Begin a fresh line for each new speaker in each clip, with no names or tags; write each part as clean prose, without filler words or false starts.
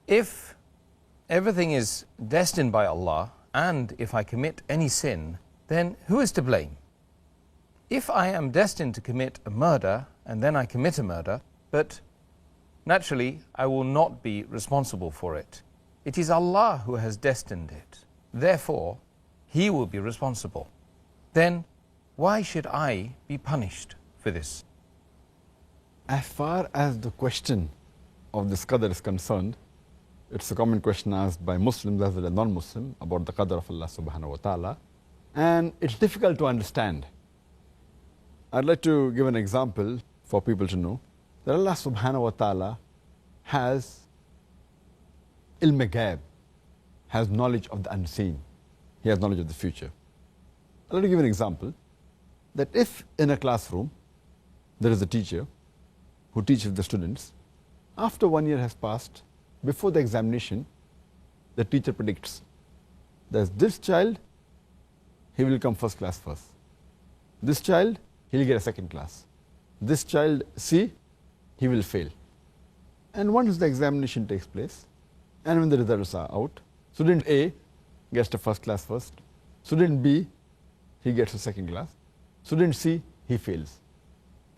If everything is destined by Allah, and if I commit any sin, then who is to blame? If I am destined to commit a murder, and then I commit a murder, but naturally I will not be responsible for it. It is Allah who has destined it. Therefore, He will be responsible. Then why should I be punished for this?
As far as the question of this qadr is concerned, it's a common question asked by Muslims as well as non-Muslims about the qadr of Allah subhanahu wa ta'ala, and it's difficult to understand. I'd like to give an example for people to know that Allah subhanahu wa ta'ala has ilm ghaib, has knowledge of the unseen. He has knowledge of the future. I'd like to give an example that if in a classroom there is a teacher who teaches the students, after 1 year has passed, before the examination, the teacher predicts that this child, he will come first class first. This child, he will get a second class. This child, C, he will fail. And once the examination takes place, and when the results are out, student A gets the first class first, student B, he gets a second class, student C, he fails.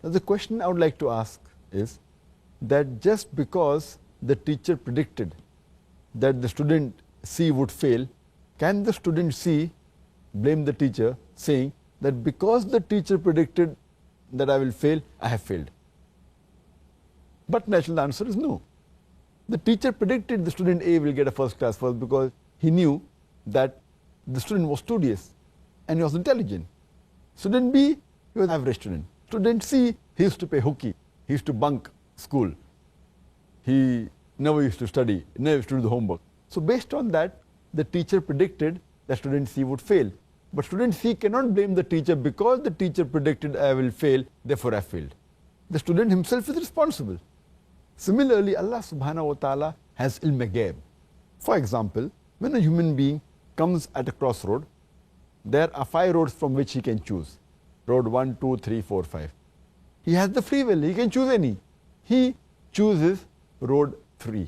Now the question I would like to ask is that just because the teacher predicted that the student C would fail, can the student C blame the teacher saying that because the teacher predicted that I will fail, I have failed? But natural answer is no. The teacher predicted the student A will get a first class first because he knew that the student was studious and he was intelligent. Student B, he was an average student. Student C, he used to play hooky, he used to bunk school. He never used to study, never used to do the homework. So based on that, the teacher predicted that student C would fail. But student C cannot blame the teacher because the teacher predicted I will fail, therefore I failed. The student himself is responsible. Similarly, Allah subhanahu wa ta'ala has ilm ghaib. For example, when a human being comes at a crossroad, there are 5 roads from which he can choose. Road 1, 2, 3, 4, 5. He has the free will, he can choose any. He chooses road 3.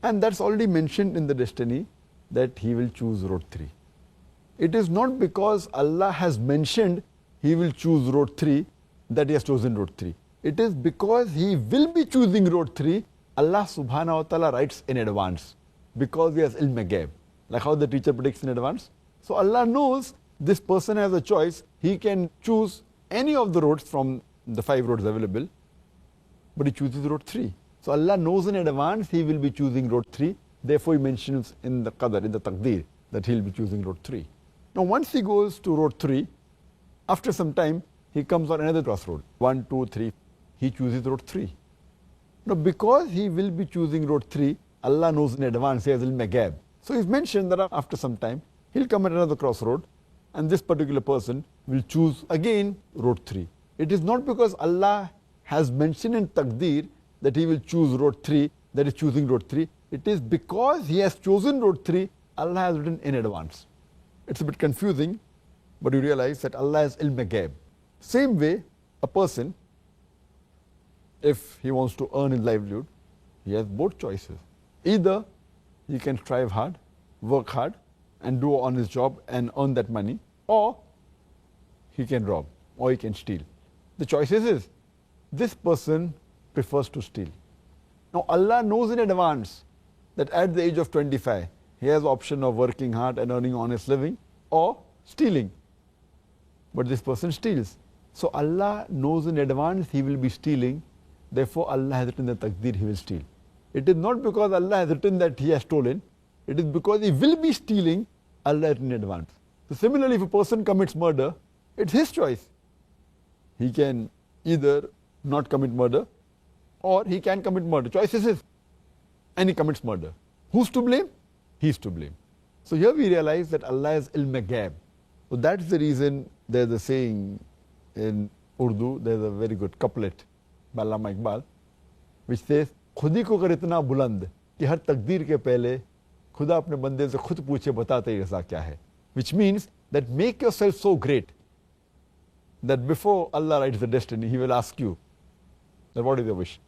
And that's already mentioned in the destiny that he will choose road 3. It is not because Allah has mentioned he will choose road 3 that he has chosen road 3. It is because he will be choosing road 3, Allah subhanahu wa ta'ala writes in advance because he has ilm ghaib, like how the teacher predicts in advance. So Allah knows this person has a choice. He can choose any of the roads from the 5 roads available, but he chooses road 3. So Allah knows in advance he will be choosing road 3. Therefore, he mentions in the qadr, in the taqdeer, that he will be choosing road 3. Now, once he goes to road 3, after some time, he comes on another crossroad. 1, 2, 3. He chooses road 3. Now, because he will be choosing road 3, Allah knows in advance, he has ilm ghaib. So, he's mentioned that after some time, he'll come at another crossroad, and this particular person will choose again road 3. It is not because Allah has mentioned in taqdeer that he will choose road 3, that is choosing road 3. It is because he has chosen road 3, Allah has written in advance. It's a bit confusing, but you realize that Allah has ilm ghaib. Same way, a person, if he wants to earn his livelihood, he has both choices. Either he can strive hard, work hard, and do on his job and earn that money, or he can rob, or he can steal. The choice is this person prefers to steal. Now Allah knows in advance that at the age of 25, he has the option of working hard and earning honest living, or stealing. But this person steals. So Allah knows in advance he will be stealing. Therefore, Allah has written the taqdeer he will steal. It is not because Allah has written that he has stolen. It is because he will be stealing, Allah has written in advance. So similarly, if a person commits murder, it's his choice. He can either not commit murder, or he can commit murder. Choice is his. And he commits murder. Who's to blame? He's to blame. So here we realize that Allah has ilm ghaib. So that's the reason there's a saying in Urdu, there's a very good couplet by Allama Iqbal, which says, खुदी को कर इतना बुलंद कि हर तकदीर के पहले खुदा अपने बंदे से खुद पूछे बता तेरी रज़ा क्या है. Which means that make yourself so great that before Allah writes the destiny, He will ask you that what is your wish.